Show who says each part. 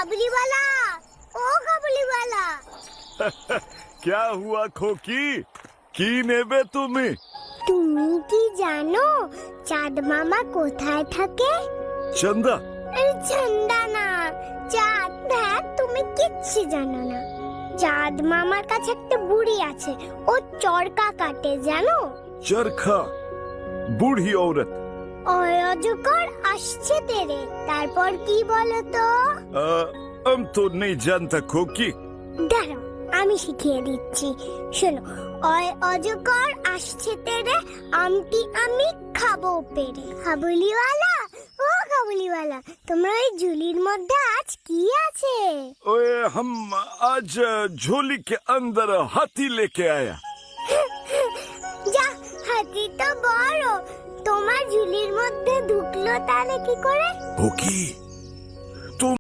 Speaker 1: কাবুলিওয়ালা, ও কাবুলিওয়ালা।
Speaker 2: क्या हुआ खोकी? কি নেবে তুমি?
Speaker 1: তুমি কি জানো চাঁদ মামা কোথায় থাকে?
Speaker 2: চন্দা?
Speaker 1: চন্দা না, চাঁদ। দেখ, তুমি কিচ্ছু জানো না। চাঁদ মামার কাছে একটা বুড়ি আছে, ও চরকা কাটে, জানো?
Speaker 2: চরখা? বুড়ি औरत।
Speaker 1: অজগর আসছে তেরে, তারপর কি বলো তো?
Speaker 2: हम तो नहीं जानता खोकी।
Speaker 1: দাঁড়াও, আমি শিখিয়ে দিচ্ছি, শোনো। অজগর আসছে তেরে, আমটি আমি খাবো পেরে। কাবুলিওয়ালা, ও কাবুলিওয়ালা, তোমরা ওই ঝুলির মধ্যে আজ কি আছে?
Speaker 2: ओए हम आज झोली के अंदर हाथी लेके आया।
Speaker 1: যা, হাতি তো বড়, তোমার ঝুলির মধ্যে ঢুকলো তাহলে কি করে?
Speaker 2: खोकी